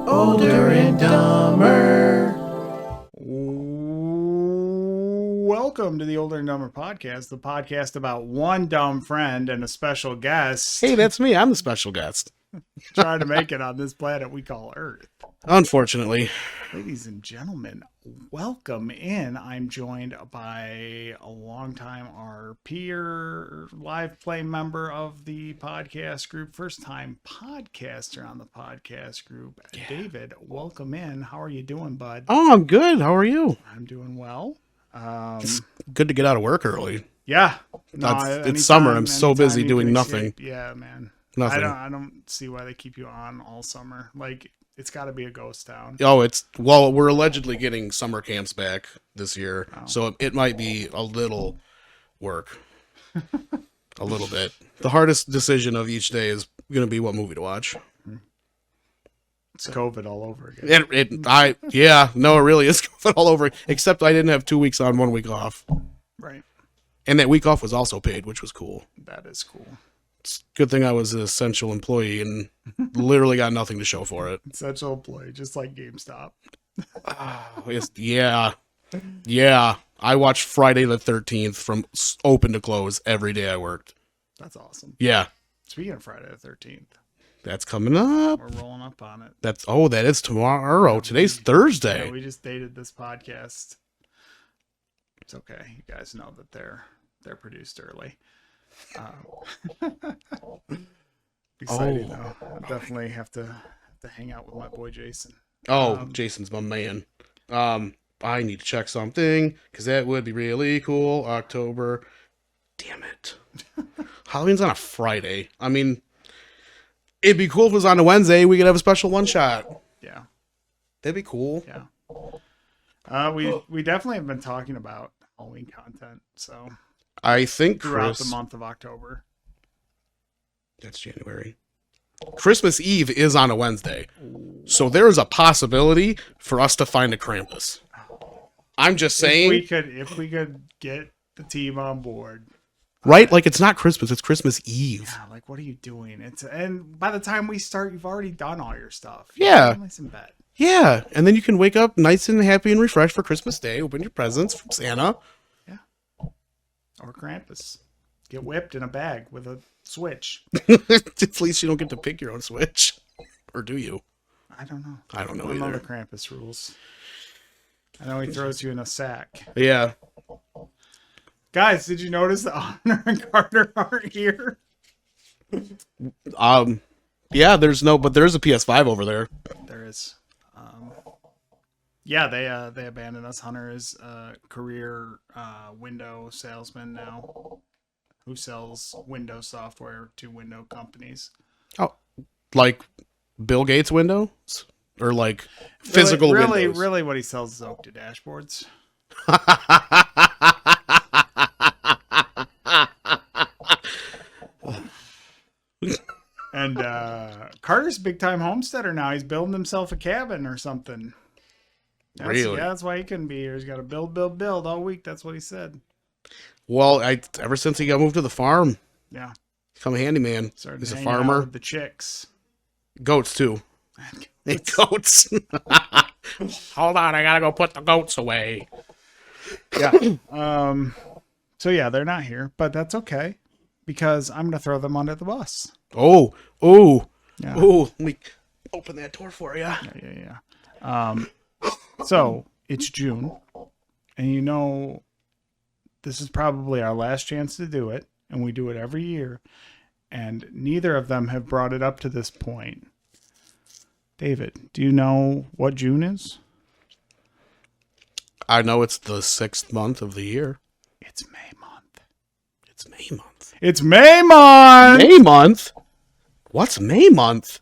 Older and Dumber. Welcome to the Older and Dumber podcast, the podcast about one dumb friend and a special guest. Hey, that's me. I'm the special guest. Trying to make it on this planet we call Earth. Unfortunately. Ladies and gentlemen, welcome in. I'm joined by a longtime RPer, live play member of the podcast group, first time podcaster on the podcast group. Yeah. David, welcome in. How are you doing, bud? Oh, I'm good. How are you? I'm doing well. It's good to get out of work early. Yeah. It's summer. I'm so busy doing nothing. Yeah, man. Nothing. I don't see why they keep you on all summer. Like, it's got to be a ghost town. Oh, we're allegedly getting summer camps back this year, so it might be a little work. A little bit. The hardest decision of each day is going to be what movie to watch. It's COVID all over again. It really is COVID all over, except I didn't have 2 weeks on, 1 week off. Right. And that week off was also paid, which was cool. That is cool. It's a good thing I was an essential employee and literally got nothing to show for it. Essential employee, just like GameStop. Yeah. I watched Friday the 13th from open to close every day I worked. That's awesome. Yeah. Speaking of Friday the 13th. That's coming up. We're rolling up on it. That is tomorrow. Today's Thursday. Yeah, we just dated this podcast. It's okay. You guys know that they're produced early. Exciting though. I definitely have to hang out with my boy Jason. Jason's my man. I need to check something because that would be really cool. October. Damn it. Halloween's on a Friday. I mean, it'd be cool if it was on a Wednesday. We could have a special one shot. Yeah. That'd be cool. Yeah. We definitely have been talking about Halloween content, so I think throughout the month of October. That's January. Christmas Eve is on a Wednesday. So there is a possibility for us to find a Krampus. I'm just saying. If we could get the team on board. Right? Like, it's not Christmas, it's Christmas Eve. Yeah, like, what are you doing? And by the time we start, you've already done all your stuff. Yeah. Nice in bed. Yeah. And then you can wake up nice and happy and refreshed for Christmas Day, open your presents from Santa. Yeah. Or Krampus. Get whipped in a bag with a switch. At least you don't get to pick your own switch. Or do you? I don't know. I don't know either. I don't know either. the Krampus rules. I know he throws you in a sack. Yeah. Guys, did you notice that Honor and Carter aren't here? Yeah, there's a PS5 over there. There is. Yeah, they abandoned us. Hunter is a career window salesman now, who sells window software to window companies. Oh, like Bill Gates windows, or like physical windows? Really, what he sells is Oak to dashboards. And Carter's a big time homesteader now. He's building himself a cabin or something. Really? Yeah, that's why he couldn't be here. He's got to build all week. That's what he said. Well, ever since he got moved to the farm, yeah, become a handyman. He's a farmer. With the chicks, goats too. Goats. Hold on, I gotta go put the goats away. Yeah. So yeah, they're not here, but that's okay because I'm gonna throw them under the bus. Oh. Yeah. Oh, let me open that door for you. Yeah. So it's June, and this is probably our last chance to do it, and we do it every year, and neither of them have brought it up to this point. David, do you know what June is? I know it's the 6th month of the year. It's May month. It's May month. It's May month! May month? What's May month?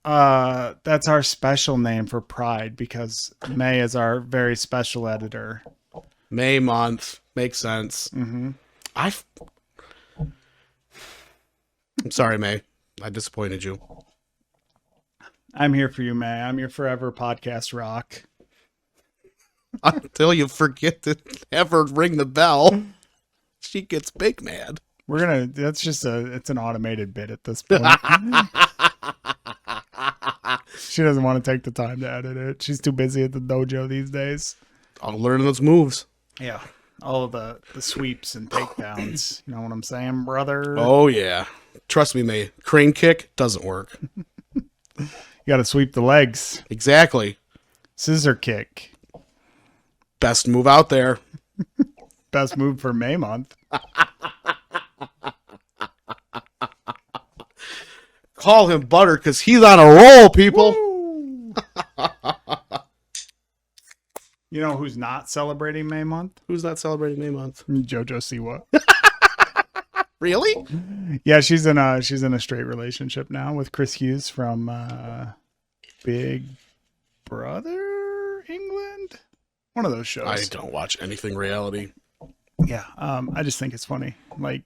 That's our special name for Pride because May is our very special editor. May month. Makes sense. Mm-hmm. I'm sorry, May. I disappointed you. I'm here for you, May. I'm your forever podcast rock. Until you forget to ever ring the bell, she gets big mad. It's an automated bit at this point. She doesn't want to take the time to edit it. She's too busy at the dojo these days. I'll learn those moves. Yeah. All of the sweeps and takedowns. You know what I'm saying, brother? Oh, yeah. Trust me, May. Crane kick doesn't work. You got to sweep the legs. Exactly. Scissor kick. Best move out there. Best move for May month. Call him Butter because he's on a roll, people. You know who's not celebrating May month? Who's not celebrating May month? JoJo Siwa. Really? Yeah, she's in a straight relationship now with Chris Hughes from Big Brother England. One of those shows. I don't watch anything reality. Yeah, I just think it's funny. Like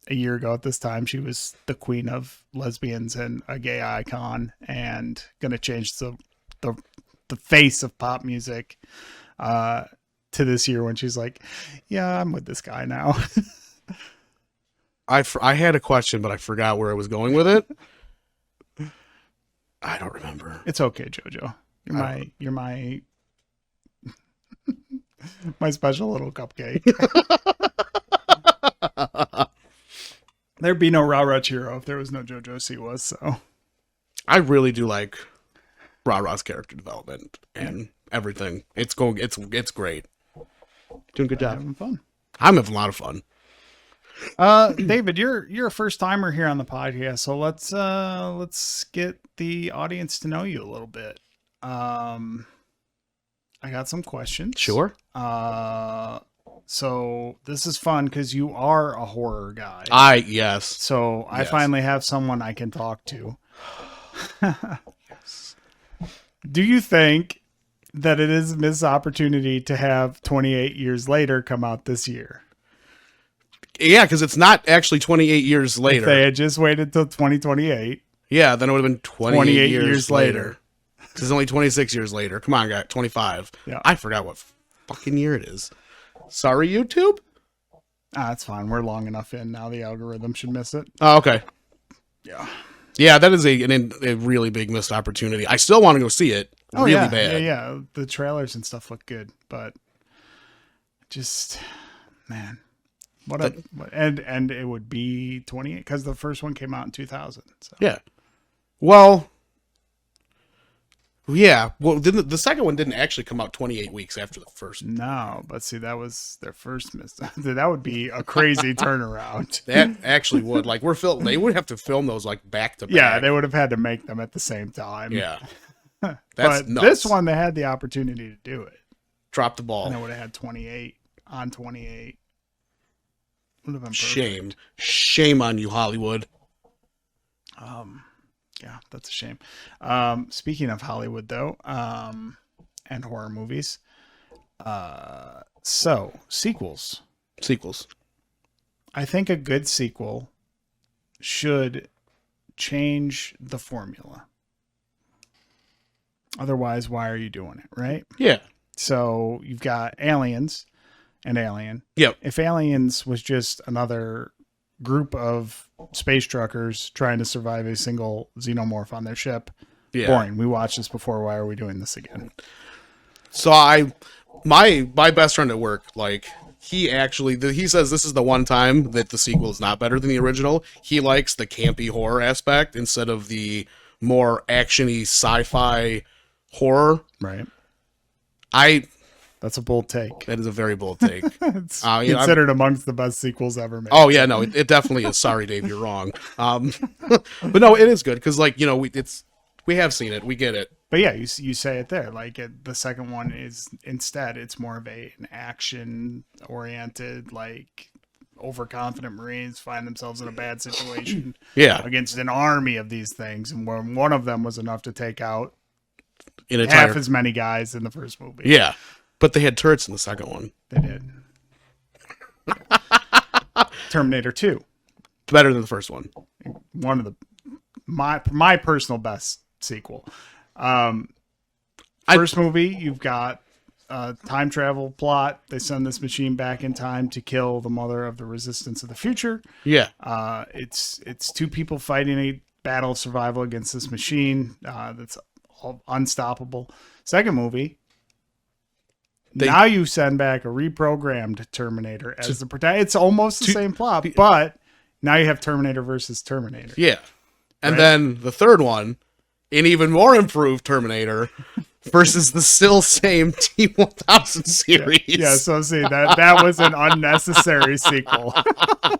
a year ago at this time, she was the queen of lesbians and a gay icon, and gonna change the face of pop music to this year when she's like, yeah, I'm with this guy now. I had a question, but I forgot where I was going with it. I don't remember. It's okay, JoJo. You're my my special little cupcake. There'd be no Ra Chiro if there was no JoJo Siwa, so I really do like Ra's character development and everything. It's great. Doing a good job. having fun. I'm having a lot of fun. David, you're a first timer here on the podcast, so let's get the audience to know you a little bit. I got some questions. Sure. So this is fun because you are a horror guy. Yes. So I finally have someone I can talk to. Yes. Do you think that it is a missed opportunity to have 28 Years Later come out this year? Yeah, because it's not actually 28 years later. If they had just waited till 2028. Yeah, then it would have been 28 years later. This is only 26 years later. Come on, guy. 25. Yeah. I forgot what fucking year it is. Sorry, YouTube? That's fine. We're long enough in now. The algorithm should miss it. Oh, okay. Yeah. Yeah, that is a really big missed opportunity. I still want to go see it. Oh, really yeah. bad. Yeah. The trailers and stuff look good, but just, man. And it would be 28 because the first one came out in 2000. So. Yeah. Well, yeah. Well, the second one didn't actually come out 28 weeks after the first. No, but see, that was their first miss. That would be a crazy turnaround. That actually would. Like, they would have to film those like back to back. Yeah, they would have had to make them at the same time. Yeah. But nuts. this one, they had the opportunity to do it. Dropped the ball. And they would have had 28 on 28. Would have been perfect. Shame on you, Hollywood. Yeah, that's a shame. Speaking of Hollywood, though, and horror movies, so sequels. I think a good sequel should change the formula. Otherwise, why are you doing it, right? Yeah. So you've got Aliens and Alien. Yep. If Aliens was just another group of space truckers trying to survive a single xenomorph on their ship, boring. We watched this before. Why are we doing this again? So my best friend at work, like, he says this is the one time that the sequel is not better than the original. He likes the campy horror aspect instead of the more actiony sci-fi horror. Right. That's a bold take. That is a very bold take. It's considered amongst the best sequels ever made. Oh yeah, no, it definitely is. Sorry, Dave, you're wrong. But no, it is good because, like, you know, we have seen it, we get it. But yeah, you say it there. Like the second one is instead it's more of an action oriented, like overconfident Marines find themselves in a bad situation. Yeah, against an army of these things, and one of them was enough to take out half as many guys in the first movie. Yeah. But they had turrets in the second one. They did. Terminator 2. Better than the first one. One of my personal best sequel. First movie, you've got a time travel plot. They send this machine back in time to kill the mother of the resistance of the future. Yeah. It's two people fighting a battle of survival against this machine that's unstoppable. Second movie, They- now you send back a reprogrammed Terminator as the protagonist. It's almost the same plot, but now you have Terminator versus Terminator. Yeah. And Right. then the third one, an even more improved Terminator versus the still same T-1000 series. Yeah, so see, that was an unnecessary sequel.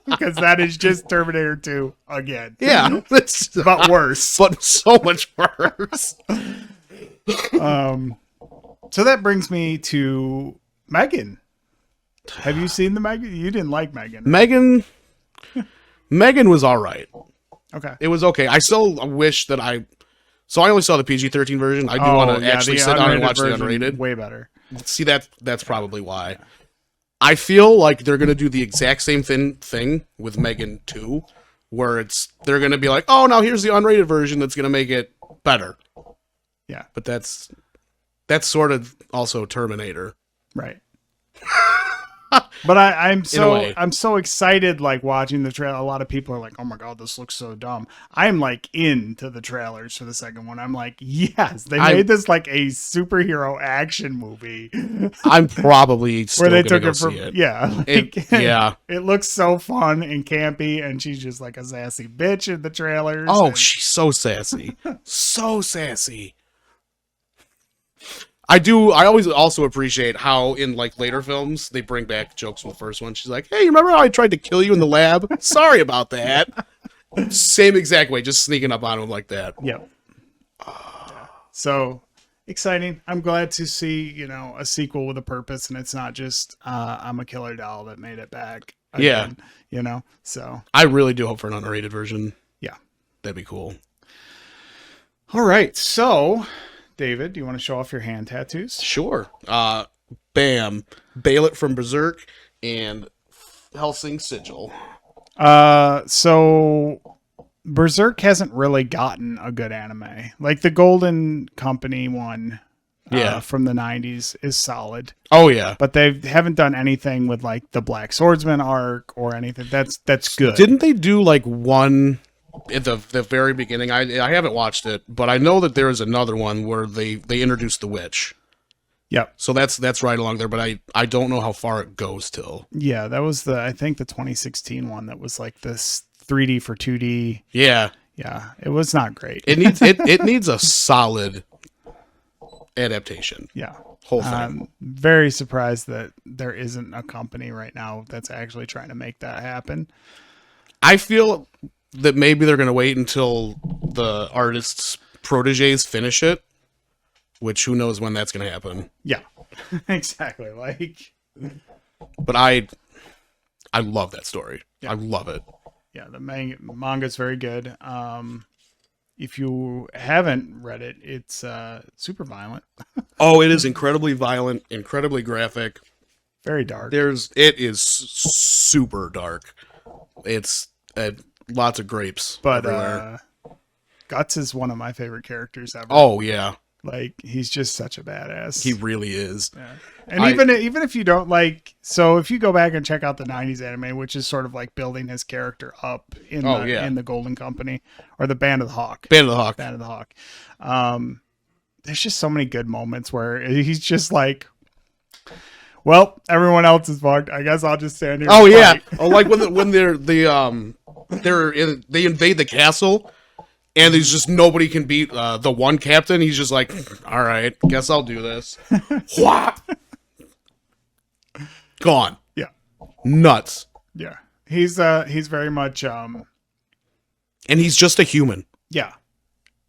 Because that is just Terminator 2 again. Yeah. But worse. But so much worse. So that brings me to Megan. Have you seen the Megan? You didn't like Megan. Megan was all right. Okay. It was okay. I still wish that I only saw the PG-13 version. I do want to actually the sit down and unrated watch the version, unrated. Way better. See, that's probably why. I feel like they're going to do the exact same thing with Megan 2, where they're going to be like, oh, now here's the unrated version that's going to make it better. Yeah. But that's sort of also Terminator. Right. But I'm way. so excited, like watching the trailer. A lot of people are like, "Oh my god, this looks so dumb." I'm like into the trailers for the second one. I'm like, yes, they made this like a superhero action movie. I'm probably still where they gonna took go it from see it. yeah, Yeah. It looks so fun and campy, and she's just like a sassy bitch in the trailers. Oh, and- she's so sassy, so sassy. I always also appreciate how in like later films they bring back jokes from the first one. She's like, hey, remember how I tried to kill you in the lab? Sorry about that. Same exact way, just sneaking up on him like that. Yep. So exciting. I'm glad to see, a sequel with a purpose, and it's not just I'm a killer doll that made it back. Again, so I really do hope for an unrated version. yeah. That'd be cool. All right. So David, do you want to show off your hand tattoos? Sure. Bam. Baelit from Berserk and Helsing Sigil. So Berserk hasn't really gotten a good anime. Like the Golden Company one from the 90s is solid. Oh, yeah. But they haven't done anything with like the Black Swordsman arc or anything. That's good. Didn't they do like one at the very beginning? I haven't watched it, but I know that there is another one where they introduced the witch. Yep. So that's right along there, but I don't know how far it goes till. Yeah, that was I think the 2016 one that was like this 3D for 2D. Yeah. Yeah, it was not great. It needs it needs a solid adaptation. Yeah. Whole thing. I'm very surprised that there isn't a company right now that's actually trying to make that happen. I feel that maybe they're going to wait until the artist's proteges finish it, which who knows when that's going to happen. Yeah, exactly. Like, but I love that story. Yeah. I love it. Yeah, the manga's very good. If you haven't read it, it's super violent. Oh, it is incredibly violent, incredibly graphic. Very dark. It is super dark. It's lots of grapes everywhere. Guts is one of my favorite characters ever. Oh yeah, like he's just such a badass. He really is. Yeah. And even if you don't like, so if you go back and check out the 90s anime, which is sort of like building his character up in the Golden Company or the Band of the Hawk. Band of the Hawk. There's just so many good moments where he's just like, well, everyone else is fucked. I guess I'll just stand here. Oh yeah. Oh, like when they invade the castle, and there's just nobody can beat the one captain. He's just like, all right, guess I'll do this. Whop. Gone. Yeah. Nuts. Yeah. He's very much and he's just a human. Yeah.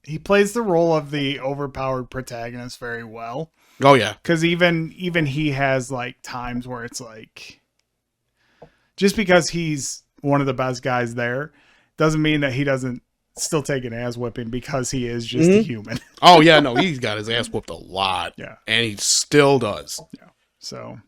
He plays the role of the overpowered protagonist very well. Oh yeah. Because even he has like times where it's like, just because he's one of the best guys there doesn't mean that he doesn't still take an ass whipping, because he is just a human. Oh yeah, no, he's got his ass whooped a lot. Yeah. And he still does. Yeah. So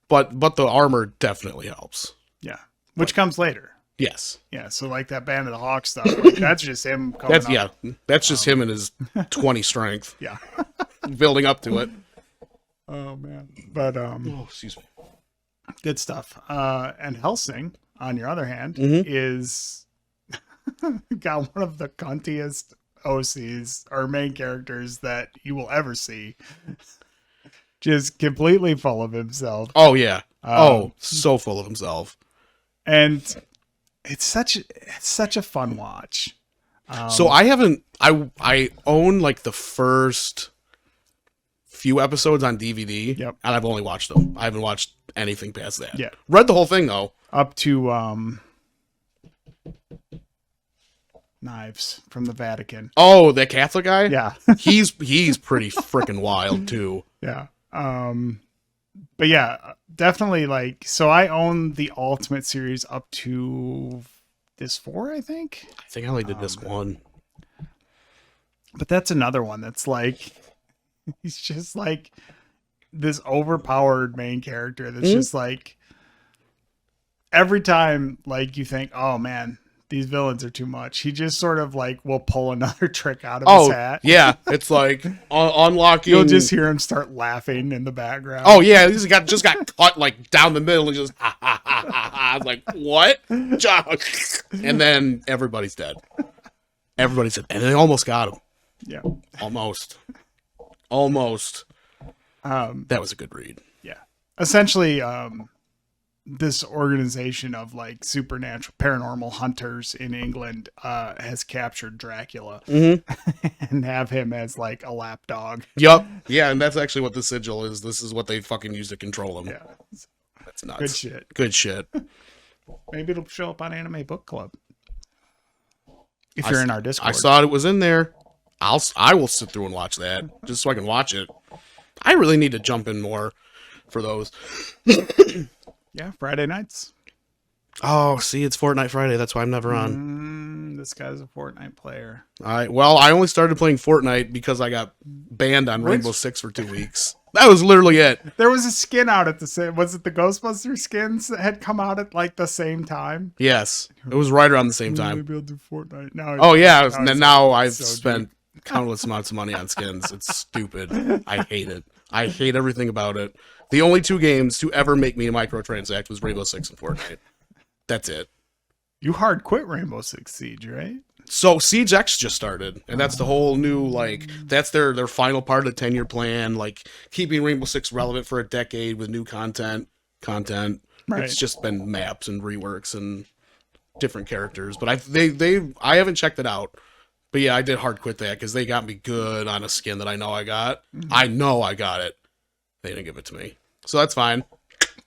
But the armor definitely helps. Yeah. Which comes later. Yes. Yeah, so like that Band of the Hawk stuff, like, that's just him coming up. Yeah, that's just him and his 20 strength. Yeah. Building up to it. Oh man. But excuse me. Good stuff. And Helsing, on your other hand, is got one of the cuntiest OCs or main characters that you will ever see. Just completely full of himself. Oh yeah. So full of himself. And it's such a fun watch. So I own like the first few episodes on DVD. Yep. And I've only watched them. I haven't watched anything past that. Yeah. Read the whole thing though. Up to Knives from the Vatican. Oh, that Catholic guy? Yeah. He's pretty freaking wild too. Yeah. But yeah, definitely like, so I own the Ultimate series up to this 4, I think. I think I only did this one. But that's another one that's like, he's just like this overpowered main character that's just like, every time like you think, oh man, these villains are too much, he just sort of like will pull another trick out of his hat. Yeah, it's like unlocking. You'll just hear him start laughing in the background. Oh yeah, he's just got cut like down the middle and just ha ha ha ha ha. I was like, what? And then everybody's dead. Everybody's dead, and they almost got him. Yeah, almost. That was a good read. Yeah, essentially, this organization of like supernatural paranormal hunters in England has captured Dracula and have him as like a lapdog. Yep. Yeah, and that's actually what the sigil is. This is what they fucking use to control him. Yeah, that's nuts. Good shit. Good shit. Maybe it'll show up on Anime Book Club if you're in our Discord. I saw it was in there. I will sit through and watch that just so I can watch it. I really need to jump in more for those. Yeah, Friday nights. Oh, see, it's Fortnite Friday. That's why I'm never on. This guy's a Fortnite player. I only started playing Fortnite because I got banned on Rainbow Six for 2 weeks. That was literally it. There was a skin out at the same. Was it the Ghostbusters skins that had come out at like the same time? Yes, it was right around the same time. Maybe I'll do Fortnite now. Oh yeah, now I've spent countless amounts of money on skins. It's stupid. I hate it. I hate everything about it. The only 2 games to ever make me microtransact was Rainbow Six and Fortnite. That's it. You hard quit Rainbow Six Siege, right? So Siege X just started, and that's the whole new, like, that's their final part of the 10-year plan, like, keeping Rainbow Six relevant for a decade with new content. Right. It's just been maps and reworks and different characters, but I haven't checked it out. But yeah, I did hard quit that because they got me good on a skin that I know I got. I know I got it. They didn't give it to me. So that's fine.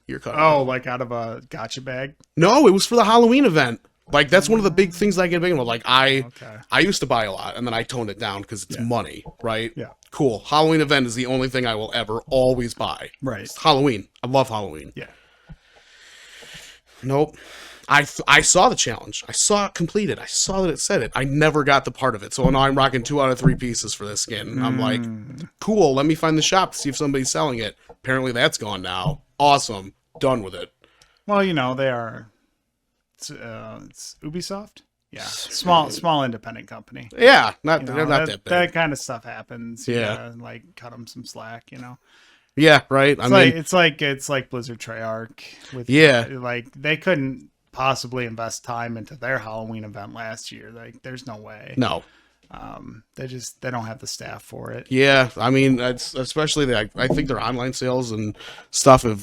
You're cut. Oh, like out of a gotcha bag? No, it was for the Halloween event. Like, that's one of the big things I get big with. Like, I used to buy a lot, and then I toned it down because it's money, right? Yeah. Cool. Halloween event is the only thing I will ever always buy. Right. It's Halloween. I love Halloween. Yeah. Nope. I saw the challenge. I saw it completed. I saw that it said it. I never got the part of it. So now I'm rocking 2 out of 3 pieces for this skin. I'm like, cool. Let me find the shop to see if somebody's selling it. Apparently that's gone now. Awesome. Done with it. Well, you know, they are. It's Ubisoft. Yeah, small independent company. Yeah, not You know, not that big. That kind of stuff happens. You Yeah. gotta, like cut them some slack. You know. Yeah, right. It's like Blizzard Treyarch with like they couldn't possibly invest time into their Halloween event last year. Like there's no way. No. They don't have the staff for it. Yeah, I mean, it's especially I think their online sales and stuff have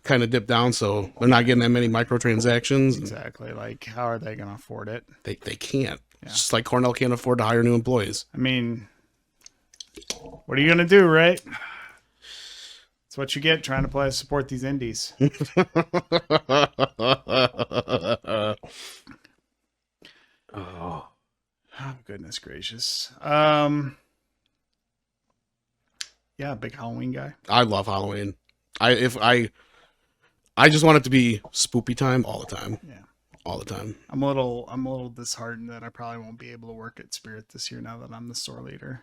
kind of dipped down, so they're not getting that many microtransactions. Exactly. Like how are they going to afford it? They can't. Yeah. It's just like Cornell can't afford to hire new employees. I mean, what are you going to do, right? That's what you get trying to support these indies. Oh, goodness gracious. Yeah, big Halloween guy. I love Halloween. I just want it to be spoopy time all the time. Yeah. All the time. I'm a little disheartened that I probably won't be able to work at Spirit this year now that I'm the store leader.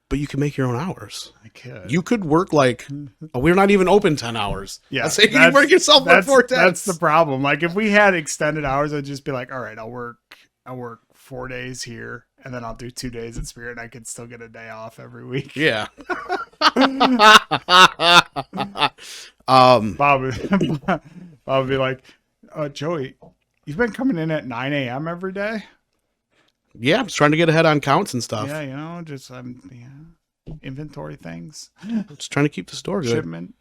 But you can make your own hours. I could. You could work we're not even open 10 hours. Yeah. Let's say you can work yourself for 4 10. That's the problem. Like if we had extended hours, I'd just be like, all right, I'll work 4 days here and then I'll do 2 days at Spirit and I could still get a day off every week. Yeah. Bob would be like, Joey, you've been coming in at 9 a.m. every day? Yeah, I'm just trying to get ahead on counts and stuff. Yeah, you know, just inventory things, Just trying to keep the store good. shipment.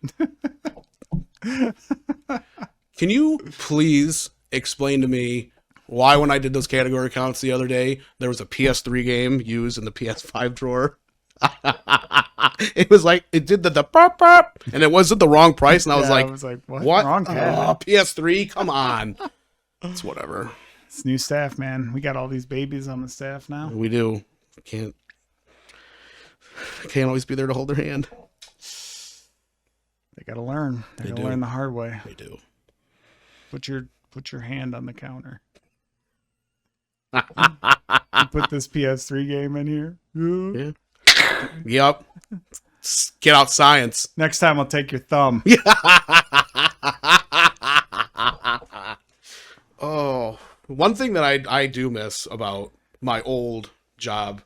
Can you please explain to me why, when I did those category counts the other day, there was a PS3 game used in the PS5 drawer? It was like it did the pop pop, and it wasn't the wrong price, and I was like, what? Wrong tab. PS3, come on. It's whatever. It's new staff, man. We got all these babies on the staff now. We do. Can't always be there to hold their hand. They gotta learn. They gotta learn the hard way. They do. Put your hand on the counter. You put this PS3 game in here. Yeah. Yep. Get out science. Next time I'll take your thumb. Oh, one thing that I do miss about my old job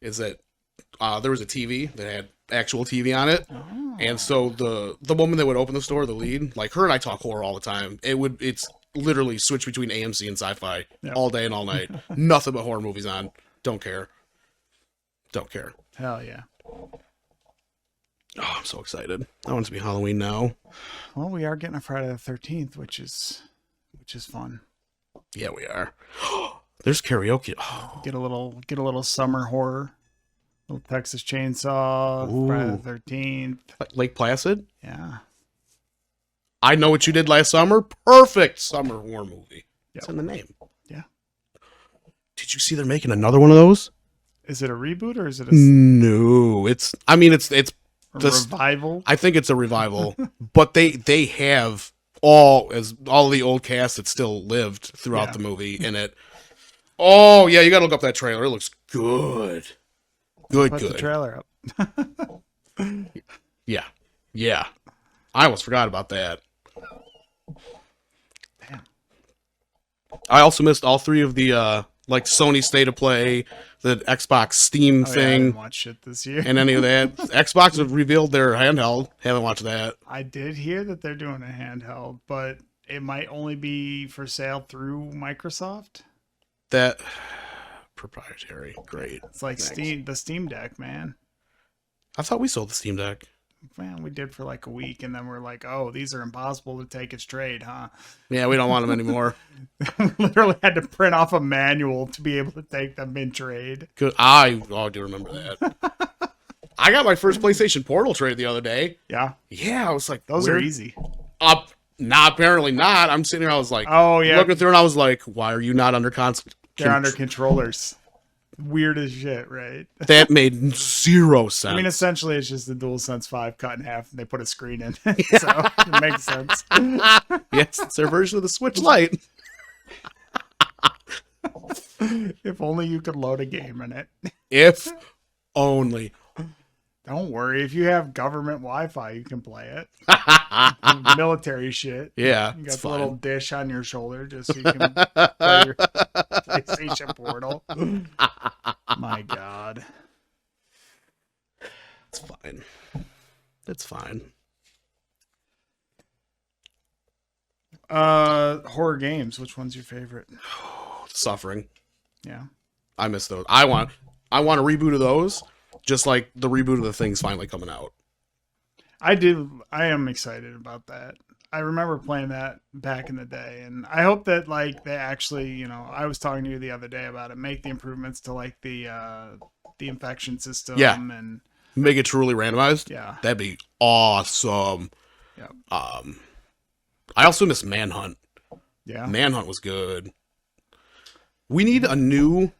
is that there was a TV that had actual TV on it. Oh. And so the woman that would open the store, the lead, like her and I talk horror all the time. It's literally switch between AMC and sci-fi all day and all night. Nothing but horror movies on. Don't care. Hell yeah. Oh, I'm so excited. I want it to be Halloween now. Well, we are getting a Friday the 13th, which is fun. Yeah, we are. There's karaoke. Oh. Get a little summer horror. Little Texas Chainsaw, Ooh. Friday the 13th. Lake Placid? Yeah. I Know What You Did Last Summer. Perfect summer horror movie. Yep. It's in the name. Yeah. Did you see they're making another one of those? Is it a reboot or is it No, it's a revival? I think it's a revival, but they have all the old cast that still lived throughout the movie in it. Oh yeah, you gotta look up that trailer. It looks good. Put the trailer up. Yeah. I almost forgot about that. Damn. I also missed all three of the like Sony State of Play, the Xbox Steam thing. Yeah, I didn't watch shit this year. And any of that. Xbox have revealed their handheld. Haven't watched that. I did hear that they're doing a handheld, but it might only be for sale through Microsoft. That proprietary. Great. It's like the Steam Deck, man. I thought we sold the Steam Deck. Man, we did for like a week, and then we're like, oh, these are impossible to take as trade, huh? Yeah, we don't want them anymore. Literally had to print off a manual to be able to take them in trade. Good. I do remember that. I got my first PlayStation Portal trade the other day. Yeah. Yeah, I was like, those are easy. Apparently not. I'm sitting here, I was like, oh yeah, looking through, and I was like, why are you not under They're under controllers. Weird as shit, right? That made zero sense. I mean, essentially, it's just the DualSense 5 cut in half, and they put a screen in it, so it makes sense. Yes, it's their version of the Switch Lite. If only you could load a game in it. If only. Don't worry, if you have government Wi-Fi, you can play it. Military shit. Yeah, you got the little dish on your shoulder just so you can play your PlayStation Portal. My God. It's fine. It's fine. Horror games. Which one's your favorite? Suffering. Yeah. I miss those. I want a reboot of those. Just like the reboot of the thing's finally coming out. I am excited about that. I remember playing that back in the day, and I hope that like they actually, I was talking to you the other day about it, make the improvements to like the infection system and make it truly randomized. Yeah. That'd be awesome. Yeah. I also miss Manhunt. Yeah. Manhunt was good. We need a new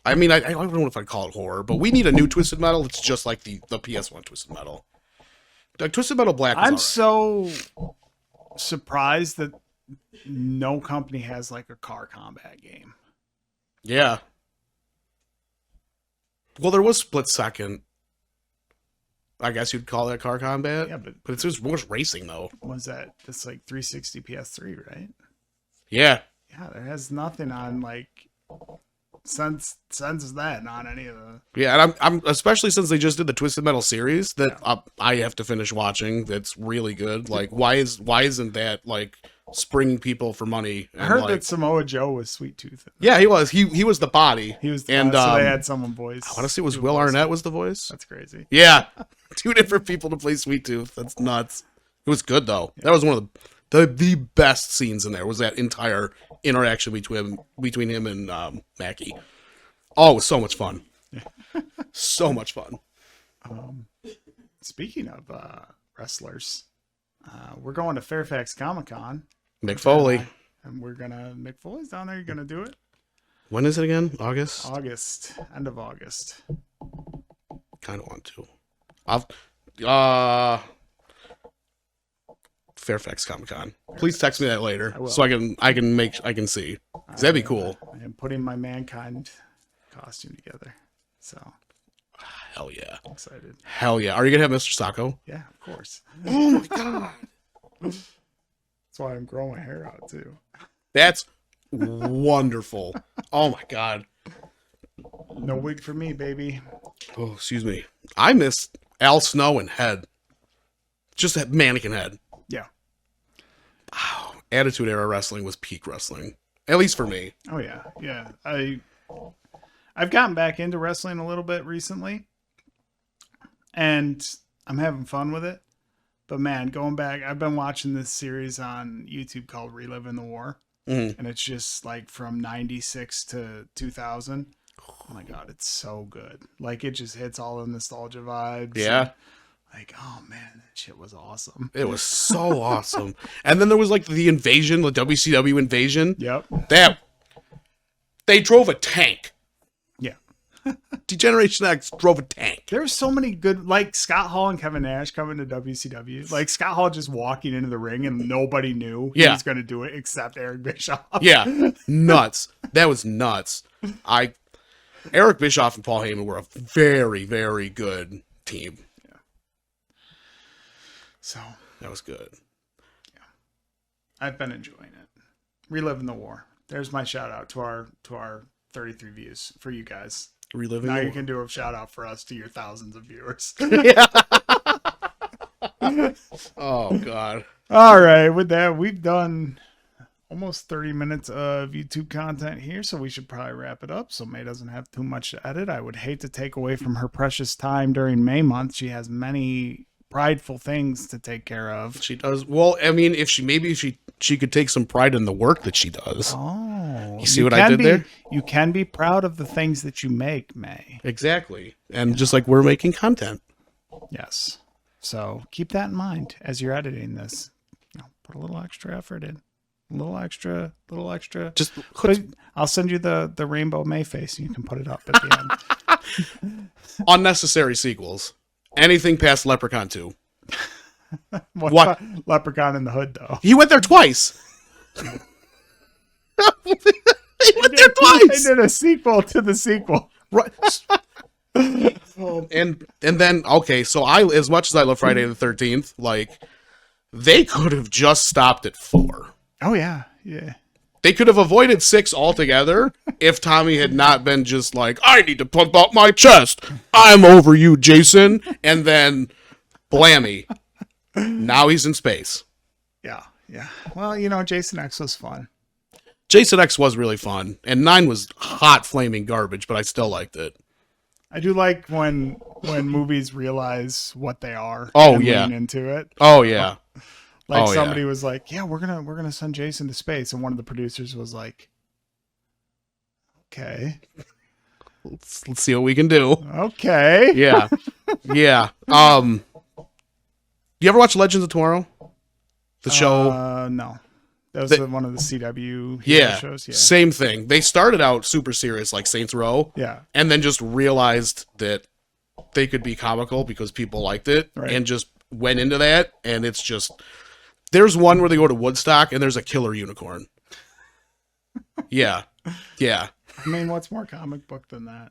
I don't know if I'd call it horror, but we need a new Twisted Metal that's just like the PS1 Twisted Metal. Like Twisted Metal Black. I'm so surprised that no company has like a car combat game. Yeah. Well, there was Split Second. I guess you'd call that car combat. Yeah, but it's just more racing though. What was that? That's like 360 PS3, right? Yeah. Yeah, there has nothing on like sense that on any of the. Yeah, and I'm especially since they just did the Twisted Metal series that I have to finish watching. That's really good. Like, why isn't that like springing people for money? And I heard like, that Samoa Joe was Sweet Tooth. yeah, he was. He was the body. He was, and so they had someone voice. I want to say it was Will Arnett was the voice. That's crazy. Yeah, 2 different people to play Sweet Tooth. That's nuts. It was good though. Yeah. That was one of the best scenes in there. Was that entire interaction between him and Mackie. Oh, it was so much fun. So much fun. Speaking of wrestlers, we're going to Fairfax Comic-Con. Mick Foley. And Mick Foley's down there. You're going to do it? When is it again? August? End of August. Kind of want to. I'll, Fairfax Comic-Con. Please text me that later so I can see. That'd be cool. I am putting my Mankind costume together. So hell yeah. I'm excited. Hell yeah. Are you gonna have Mr. Sacco? Yeah, of course. Oh my god. That's why I'm growing my hair out too. That's wonderful. Oh my god. No wig for me, baby. Oh, excuse me. I miss Al Snow and Head. Just that mannequin head. Yeah. Wow. Attitude Era wrestling was peak wrestling. At least for me. Oh yeah. Yeah. I've gotten back into wrestling a little bit recently. And I'm having fun with it. But man, going back, I've been watching this series on YouTube called Reliving the War. Mm-hmm. And it's just like from 96 to 2000. Oh my god, it's so good. Like it just hits all the nostalgia vibes. Yeah. Like, oh man, that shit was awesome. It was so awesome. And then there was like the invasion, the WCW invasion. Yep. They drove a tank. Yeah. Degeneration X drove a tank. There were so many good, like Scott Hall and Kevin Nash coming to WCW. Like Scott Hall just walking into the ring and nobody knew he was going to do it except Eric Bischoff. Yeah. Nuts. That was nuts. Eric Bischoff and Paul Heyman were a very, very good team. Yeah. So that was good. Yeah. I've been enjoying it. Reliving the War. There's my shout out to our 33 views for you guys. Reliving now the you war. Can do a shout out for us to your thousands of viewers. Yeah. Oh god. All right, with that we've done almost 30 minutes of YouTube content here, so we should probably wrap it up so May doesn't have too much to edit. I would hate to take away from her precious time during May month. She has many prideful things to take care of. She does. Well, I mean, if she could take some pride in the work that she does. Oh. You see what I did there? You can be proud of the things that you make, May. Exactly. And just like we're making content. Yes. So keep that in mind as you're editing this. Put a little extra effort in. A little extra. Just I'll send you the rainbow May face and you can put it up at the end. Unnecessary sequels. Anything past Leprechaun 2. What? Leprechaun in the Hood, though. He went there twice. He went there twice. They did a sequel to the sequel. Right. And then, okay, so as much as I love Friday the 13th, like, they could have just stopped at 4. Oh, yeah. Yeah. They could have avoided 6 altogether if Tommy had not been just like, I need to pump out my chest. I'm over you, Jason. And then, blammy. Now he's in space. Yeah, yeah. Well, Jason X was fun. Jason X was really fun. And 9 was hot flaming garbage, but I still liked it. I do like when movies realize what they are. Oh, and yeah. lean into it. Oh, yeah. Like somebody was like, yeah, we're gonna send Jason to space, and one of the producers was like, okay, let's see what we can do. Okay, yeah, yeah. You ever watch Legends of Tomorrow? The show? No, that was one of the CW shows. Yeah, same thing. They started out super serious, like Saints Row. Yeah, and then just realized that they could be comical because people liked it, and just went into that, and it's just. There's one where they go to Woodstock and there's a killer unicorn. Yeah. Yeah. I mean, what's more comic book than that?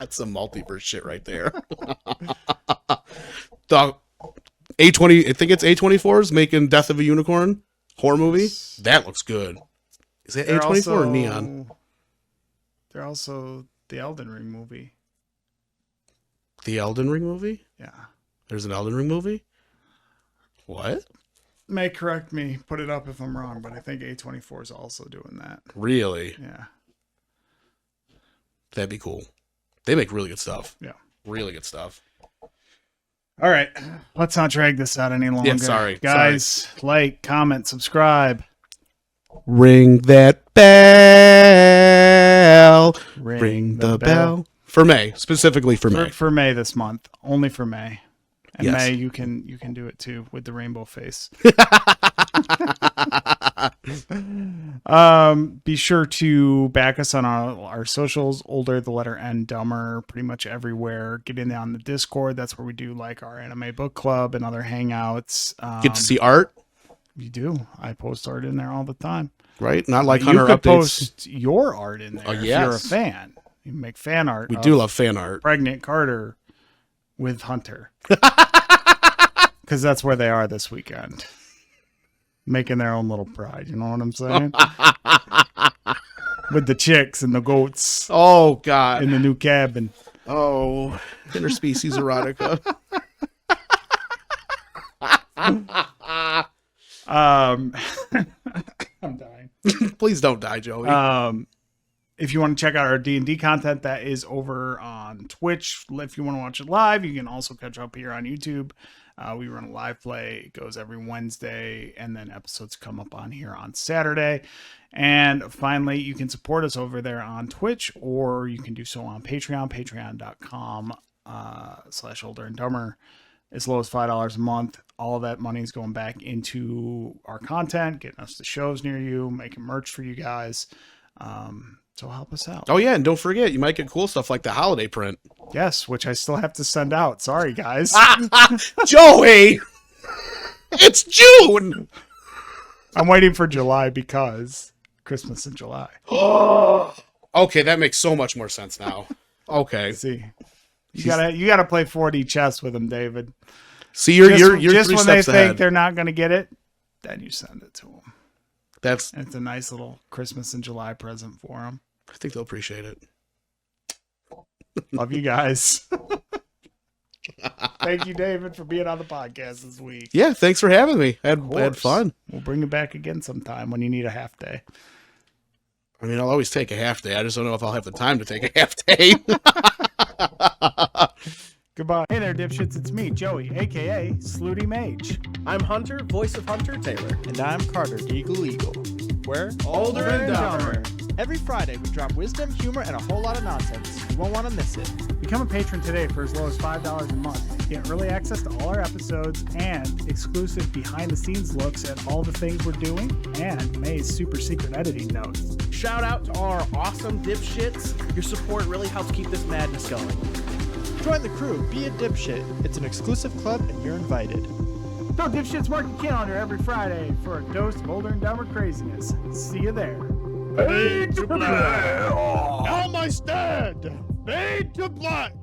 That's some multiverse shit right there. The A20, I think it's A24's making Death of a Unicorn horror movie. That looks good. Is that A24 or Neon? They're also the Elden Ring movie. The Elden Ring movie? Yeah. There's an Elden Ring movie? What? May correct me, put it up if I'm wrong, but I think A24 is also doing that. Really? Yeah. That'd be cool. They make really good stuff. Yeah. Really good stuff. All right. Let's not drag this out any longer. Yeah, sorry. Guys, like, comment, subscribe. Ring that bell. Ring the bell. For May. Specifically for May. For May this month. Only for May. And Yes. May, you can do it too with the rainbow face. Be sure to back us on our socials, OlderNDumber, pretty much everywhere. Get in on the Discord. That's where we do like our anime book club and other hangouts. Get to see art. You do. I post art in there all the time. Right? Not like You Hunter could updates. post your art in there if you're a yes. fan. You can make fan art. We do love fan art. Pregnant Carter with Hunter. Because that's where they are this weekend. Making their own little pride. You know what I'm saying? With the chicks and the goats Oh, God. in the new cabin. Oh, interspecies erotica. I'm dying. Please don't die, Joey. If you want to check out our D&D content, that is over on Twitch. If you want to watch it live, you can also catch up here on YouTube. We run a live play. It goes every Wednesday, and then episodes come up on here on Saturday. And finally, you can support us over there on Twitch, or you can do so on Patreon, patreon.com/OlderNDumber. As low as $5 a month. All of that money is going back into our content, getting us the shows near you, making merch for you guys. So help us out. Oh, yeah, and don't forget, you might get cool stuff like the holiday print. Yes, which I still have to send out. Sorry, guys. Joey! It's June! I'm waiting for July because Christmas in July. Okay, that makes so much more sense now. Okay. See, you gotta play 4D chess with them, David. See, you're just 3 when steps they ahead. think they're not gonna get it, then you send it to them. That's. And it's a nice little Christmas and July present for them. I think they'll appreciate it. Love you guys. Thank you, David, for being on the podcast this week. Yeah, thanks for having me. I had fun. We'll bring you back again sometime when you need a half day. I mean, I'll always take a half day. I just don't know if I'll have the time to take a half day. Goodbye. Hey there, dipshits. It's me, Joey, a.k.a. Slooty Mage. I'm Hunter, voice of Hunter Taylor. And I'm Carter, Deagle Eagle. We're OlderNDumber. Every Friday, we drop wisdom, humor, and a whole lot of nonsense. You won't want to miss it. Become a patron today for as low as $5 a month. Get early access to all our episodes and exclusive behind-the-scenes looks at all the things we're doing and May's super secret editing notes. Shout out to all our awesome dipshits. Your support really helps keep this madness going. Join the crew. Be a dipshit. It's an exclusive club, and you're invited. So Dipshits mark your calendar every Friday for a dose of Older and Dumber craziness. See you there. Fade to black. Now my stand. Fade to black.